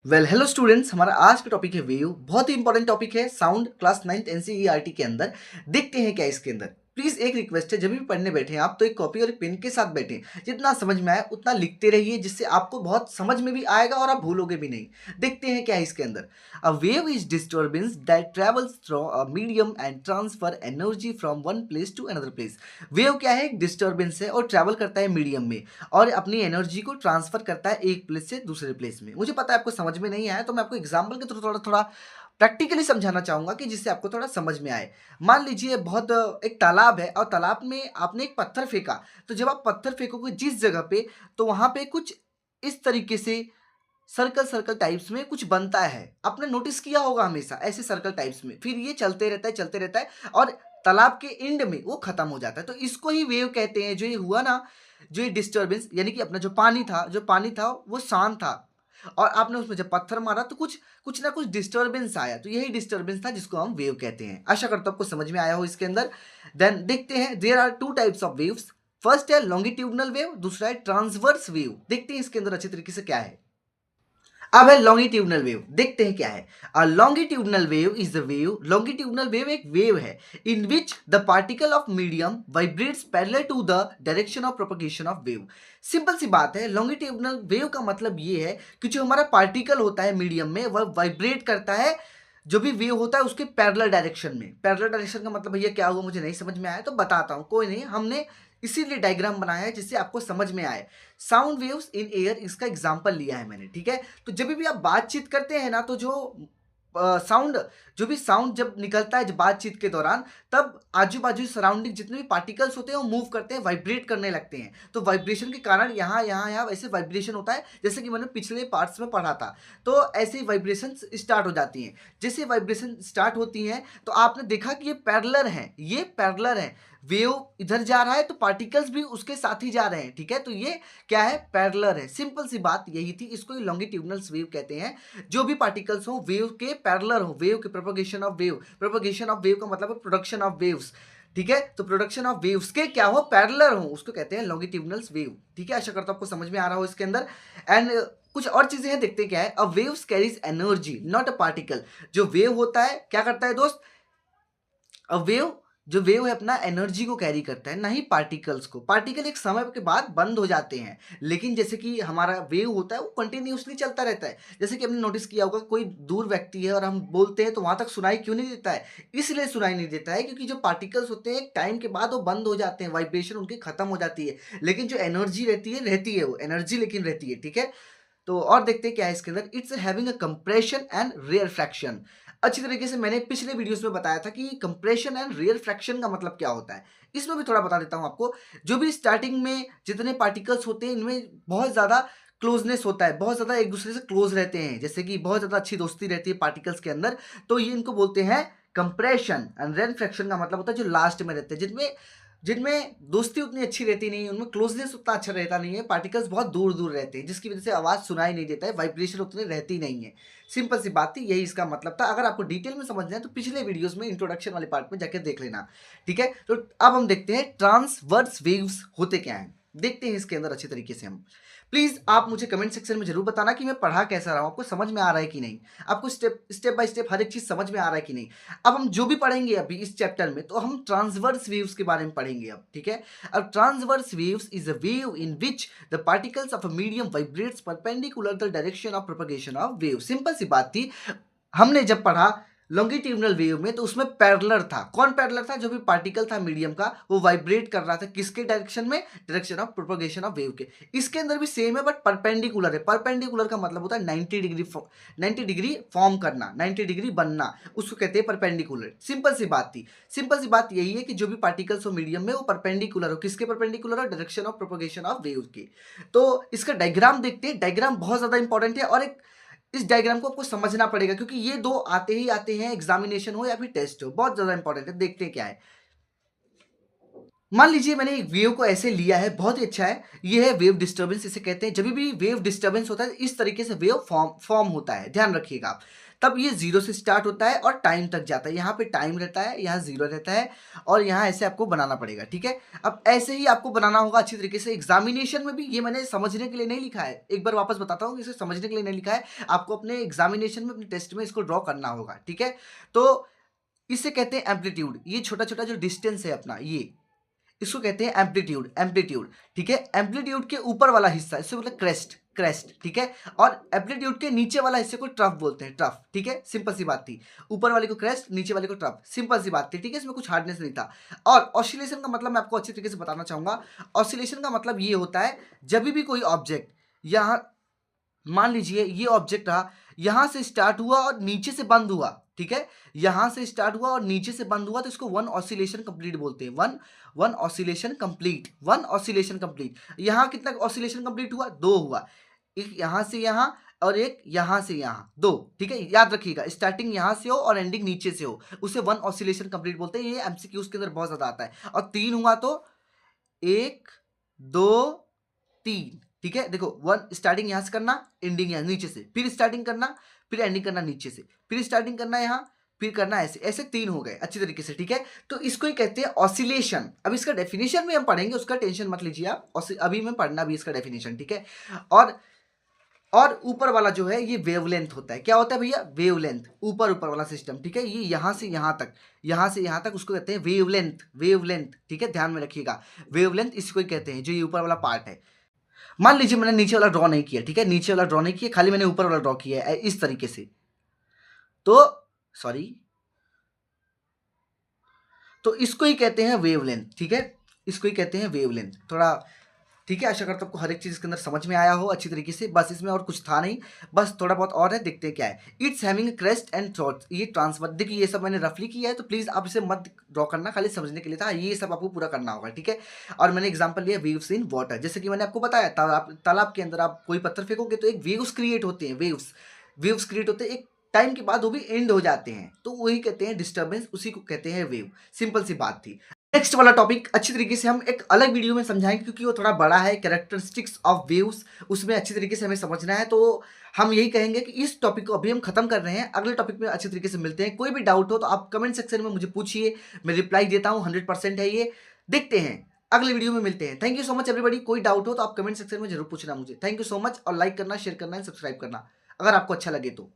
Hello students, हमारा आज का टॉपिक है वेव। बहुत ही इंपॉर्टेंट टॉपिक है साउंड क्लास 9th एनसीईआरटी के अंदर। देखते हैं क्या है इसके अंदर। प्लीज एक रिक्वेस्ट है, जब भी पढ़ने बैठे हैं आप तो एक कॉपी और एक पेन के साथ बैठें। जितना समझ में आए उतना लिखते रहिए, जिससे आपको बहुत समझ में भी आएगा और आप भूलोगे भी नहीं। देखते हैं क्या है इसके अंदर। A wave is disturbance that travels through a medium and transfer energy from one place to another place. Wave क्या है? एक डिस्टर्बेंस है और ट्रैवल करता है मीडियम में और अपनी एनर्जी को ट्रांसफर करता है एक प्लेस से दूसरे प्लेस में। मुझे पता है आपको समझ में नहीं आया, तो मैं आपको एग्जांपल के थ्रू थोड़ा थोड़ा प्रैक्टिकली समझाना चाहूंगा कि जिससे आपको थोड़ा समझ में आए। मान लीजिए बहुत एक तालाब है और तालाब में आपने एक पत्थर फेंका। तो जब आप पत्थर फेंकोगे जिस जगह पे, तो वहां पे कुछ इस तरीके से सर्कल सर्कल टाइप्स में कुछ बनता है। आपने नोटिस किया होगा हमेशा ऐसे सर्कल टाइप्स में, फिर ये चलते रहता है और तालाब के एंड में वो खत्म हो जाता है। तो इसको ही वेव कहते हैं। जो ये हुआ ना, जो ये डिस्टर्बेंस, यानी कि अपना जो पानी था वो शांत था और आपने उसमें जब पत्थर मारा तो कुछ कुछ ना कुछ डिस्टर्बेंस आया। तो यही डिस्टर्बेंस था जिसको हम वेव कहते हैं। आशा करता हूं आपको समझ में आया हो इसके अंदर। देन देखते हैं, there are two types of waves. First है लॉन्गिट्यूडनल वेव, दूसरा है ट्रांसवर्स वेव। देखते हैं इसके अंदर अच्छे तरीके से क्या है। अब है लॉन्गिट्यूडनल वेव। देखते हैं क्या है। A longitudinal wave is the wave, longitudinal wave एक वेव है in which the particle of medium vibrates parallel to the direction of propagation of wave. Simple सी बात है, लॉन्गिट्यूडनल वेव का मतलब ये है कि जो हमारा पार्टिकल होता है मीडियम में वह वाइब्रेट करता है जो भी वेव होता है उसके पैरेलल डायरेक्शन में। पैरेलल डायरेक्शन का मतलब भैया क्या हुआ, मुझे नहीं समझ में आया तो बताता हूँ, कोई नहीं। हमने इसीलिए डायग्राम बनाया है जिससे आपको समझ में आए। साउंड वेव्स इन एयर, इसका एग्जांपल लिया है मैंने, ठीक है। तो जब भी आप बातचीत करते हैं ना, तो जो साउंड जो भी साउंड जब निकलता है जब बातचीत के दौरान, तब आजू बाजू सराउंडिंग जितने भी पार्टिकल्स होते हैं वो मूव करते हैं, वाइब्रेट करने लगते हैं। तो वाइब्रेशन के कारण यहाँ यहाँ यहाँ वैसे वाइब्रेशन होता है, जैसे कि मैंने पिछले पार्ट्स में पढ़ा था। तो ऐसे ही वाइब्रेशन स्टार्ट हो जाती हैं। जैसे वाइब्रेशन स्टार्ट होती हैं तो आपने देखा कि ये पैरेलल है, ये पैरेलल है। वेव इधर जा रहा है तो पार्टिकल्स भी उसके साथ ही जा रहे हैं, ठीक है। तो ये क्या है? पैरेलल है। सिंपल सी बात यही थी। इसको लॉन्गिट्यूडनल वेव कहते हैं। जो भी पार्टिकल्स हो वेव के पैरेलल हो, वेव के propagation of wave. Propagation of wave का मतलब है प्रोडक्शन ऑफ वेव्स, ठीक है। तो प्रोडक्शन ऑफ वेव्स के क्या हो? पैरेलल हो, उसको कहते हैं लॉन्गिट्यूडनल वेव, ठीक है। आशा करता हूं आपको समझ में आ रहा हो इसके अंदर। एंड कुछ और चीजें हैं, देखते हैं क्या है। A waves carries energy not a particle. जो वेव होता है क्या करता है दोस्त? अ वेव, जो वेव है अपना एनर्जी को कैरी करता है, ना ही पार्टिकल्स को। पार्टिकल एक समय के बाद बंद हो जाते हैं, लेकिन जैसे कि हमारा वेव होता है वो कंटिन्यूअसली चलता रहता है। जैसे कि हमने नोटिस किया होगा, कोई दूर व्यक्ति है और हम बोलते हैं तो वहां तक सुनाई क्यों नहीं देता है? इसलिए सुनाई नहीं देता है क्योंकि जो पार्टिकल्स होते हैं एक टाइम के बाद वो बंद हो जाते हैं, वाइब्रेशन उनकी खत्म हो जाती है। लेकिन जो एनर्जी रहती है वो एनर्जी लेकिन रहती है, ठीक है। तो और देखते हैं क्या है इसके अंदर। It's having a compression and rarefaction. अच्छी तरीके से मैंने पिछले वीडियोस में बताया था कि कंप्रेशन एंड रेयर फ्रैक्शन का मतलब क्या होता है। इसमें भी थोड़ा बता देता हूं आपको। जो भी स्टार्टिंग में जितने पार्टिकल्स होते हैं इनमें बहुत ज्यादा क्लोजनेस होता है, बहुत ज्यादा एक दूसरे से क्लोज रहते हैं, जैसे कि बहुत ज्यादा अच्छी दोस्ती रहती है पार्टिकल्स के अंदर। तो ये इनको बोलते हैं कंप्रेशन। एंड रेयर फ्रैक्शन का मतलब होता है जो लास्ट में रहते हैं, जिनमें जिनमें दोस्ती उतनी अच्छी रहती नहीं है, उनमें क्लोजनेस उतना अच्छा रहता नहीं है, पार्टिकल्स बहुत दूर दूर रहते हैं, जिसकी वजह से आवाज़ सुनाई नहीं देता है, वाइब्रेशन उतनी रहती नहीं है। सिंपल सी बात थी, यही इसका मतलब था। अगर आपको डिटेल में समझना है तो पिछले वीडियोस में इंट्रोडक्शन वाले पार्ट में जाकर देख लेना, ठीक है। तो अब हम देखते हैं ट्रांसवर्स वेव्स होते क्या हैं। देखते हैं इसके अंदर अच्छे तरीके से हम। प्लीज आप मुझे कमेंट सेक्शन में जरूर बताना कि मैं पढ़ा कैसा रहा हूं, आपको समझ में आ रहा है कि नहीं, आपको स्टेप स्टेप बाय स्टेप हर एक चीज समझ में आ रहा है कि नहीं। अब हम जो भी पढ़ेंगे अभी इस चैप्टर में, तो हम ट्रांसवर्स वेव्स के बारे में पढ़ेंगे अब, ठीक है। अब transverse waves is a wave in which the particles of a medium vibrates perpendicular the direction of propagation of wave. Simple सी बात थी। हमने जब पढ़ा लॉन्गिट्यूडनल वेव में, तो उसमें पैरेलल था। कौन पैरेलल था? जो भी पार्टिकल था मीडियम का वो वाइब्रेट कर रहा था किसके डायरेक्शन में? Direction of propagation of wave के। इसके अंदर भी सेम है बट परपेंडिकुलर है। परपेंडिकुलर का मतलब होता है 90 डिग्री, 90 डिग्री फॉर्म करना, 90 डिग्री बनना, उसको कहते हैं परपेंडिकुलर। सिंपल सी बात थी। सिंपल सी बात यही है कि जो भी पार्टिकल्स हो मीडियम में वो परपेंडिकुलर हो, किसके परपेंडिकुलर हो? Direction of propagation of wave के। तो इसका डायग्राम देखते हैं। डायग्राम बहुत ज्यादा इंपॉर्टेंट है और एक इस डायग्राम को आपको समझना पड़ेगा क्योंकि ये दो आते ही आते हैं, एग्जामिनेशन हो या फिर टेस्ट हो, बहुत ज्यादा इंपॉर्टेंट है। देखते हैं क्या है। मान लीजिए मैंने एक वेव को ऐसे लिया है, बहुत ही अच्छा है, ये है वेव डिस्टर्बेंस इसे कहते हैं। जब भी वेव डिस्टर्बेंस होता है इस तरीके से वेव फॉर्म होता है, ध्यान रखिएगा आप। तब ये जीरो से स्टार्ट होता है और टाइम तक जाता है, यहाँ पे टाइम रहता है, यहाँ जीरो रहता है और यहाँ ऐसे आपको बनाना पड़ेगा, ठीक है। अब ऐसे ही आपको बनाना होगा अच्छी तरीके से। एग्जामिनेशन में भी ये मैंने समझने के लिए नहीं लिखा है, एक बार वापस बताता हूँ, इसे समझने के लिए नहीं लिखा है, आपको अपने एग्जामिनेशन में अपने टेस्ट में इसको ड्रॉ करना होगा, ठीक है। तो इसे कहते हैं एम्पलीट्यूड, ये छोटा छोटा जो डिस्टेंस है अपना, ये इसको कहते हैं एम्पलीट्यूड, एम्पलीट्यूड, ठीक है। एम्पलीट्यूड के ऊपर वाला हिस्सा इससे बोलते हैं क्रेस्ट, क्रेस्ट, ठीक है। और एम्पलीट्यूड के नीचे वाला हिस्से को ट्रफ बोलते हैं, ट्रफ, ठीक है। सिंपल सी बात थी, ऊपर वाले को क्रेस्ट, नीचे वाले को ट्रफ, सिंपल सी बात थी, ठीक है। इसमें कुछ हार्डनेस नहीं था। और ऑसिलेशन का मतलब मैं आपको अच्छी तरीके से बताना चाहूंगा। ऑसिलेशन का मतलब ये होता है जब भी कोई ऑब्जेक्ट, यहाँ मान लीजिए ये ऑब्जेक्ट रहा, यहां से स्टार्ट हुआ और नीचे से बंद हुआ, ठीक है। यहां से स्टार्ट हुआ और नीचे से बंद हुआ तो इसको वन ऑसिलेशन कंप्लीट बोलते हैं। One oscillation complete, one oscillation complete. यहां कितना ऑसिलेशन कंप्लीट हुआ? दो हुआ, एक यहां से यहां और एक यहां से यहां, दो, ठीक है। याद रखिएगा, स्टार्टिंग यहां से हो और एंडिंग नीचे से हो, उसे वन ऑसिलेशन कंप्लीट बोलते हैं। ये एमसीक्यूज के अंदर बहुत ज्यादा आता है। और तीन हुआ तो एक, दो, तीन, ठीक है। देखो, वन स्टार्टिंग यहां से करना, एंडिंग यहां नीचे से, फिर स्टार्टिंग करना, फिर एंडिंग करना नीचे से, फिर स्टार्टिंग करना यहां, फिर करना ऐसे, ऐसे तीन हो गए अच्छी तरीके से, ठीक है। तो इसको ही कहते हैं ऑसिलेशन। अब इसका डेफिनेशन भी हम पढ़ेंगे, उसका टेंशन मत लीजिए आप, अभी मैं पढ़ना भी इसका डेफिनेशन, ठीक है। और ऊपर वाला जो है ये वेवलेंथ होता है। क्या होता है भैया? वेवलेंथ, ऊपर ऊपर वाला सिस्टम, ठीक है। ये यहां से यहां तक, यहां से यहां तक उसको कहते हैं वेवलेंथ, वेवलेंथ, ठीक है। ध्यान में रखिएगा, वेवलेंथ इसको ही कहते हैं, जो ये ऊपर वाला पार्ट है। मान लीजिए मैंने नीचे वाला ड्रॉ नहीं किया, ठीक है, नीचे वाला ड्रॉ नहीं किया, खाली मैंने ऊपर वाला ड्रॉ किया है इस तरीके से, तो सॉरी, तो इसको ही कहते हैं वेवलेंथ, ठीक है। इसको ही कहते हैं वेवलेंथ। थोड़ा ठीक है, आशा करता हूं आपको हर एक चीज इसके अंदर समझ में आया हो अच्छी तरीके से। बस इसमें और कुछ था नहीं, बस थोड़ा बहुत और है, देखते हैं क्या है। It's having crest and throat, ये ट्रांसफर, देखिए ये सब मैंने रफली किया है, तो प्लीज आप इसे मत ड्रॉ करना, खाली समझने के लिए था, ये सब आपको पूरा करना होगा, ठीक है। और मैंने एग्जाम्पल लिया वेव्स इन वाटर, जैसे कि मैंने आपको बताया, तालाब के अंदर आप कोई पत्थर फेंकोगे तो एक वेव्स क्रिएट होते हैं, वेव्स, वेव्स क्रिएट होते हैं, एक टाइम के बाद वो भी एंड हो जाते हैं, तो वही कहते हैं डिस्टर्बेंस, उसी को कहते हैं वेव। सिंपल सी बात थी। नेक्स्ट वाला टॉपिक अच्छी तरीके से हम एक अलग वीडियो में समझाएंगे, क्योंकि वो थोड़ा बड़ा है, कैरेक्टरिस्टिक्स ऑफ वेव्स, उसमें अच्छी तरीके से हमें समझना है। तो हम यही कहेंगे कि इस टॉपिक को अभी हम खत्म कर रहे हैं, अगले टॉपिक में अच्छी तरीके से मिलते हैं। कोई भी डाउट हो तो आप कमेंट सेक्शन में मुझे पूछिए, मैं रिप्लाई देता हूँ, 100% है ये। देखते हैं, अगले वीडियो में मिलते हैं। Thank you so much everybody. कोई डाउट हो तो आप कमेंट सेक्शन में जरूर पूछना मुझे। थैंक यू सो मच, और लाइक करना, शेयर करना एंड सब्सक्राइब करना अगर आपको अच्छा लगे तो।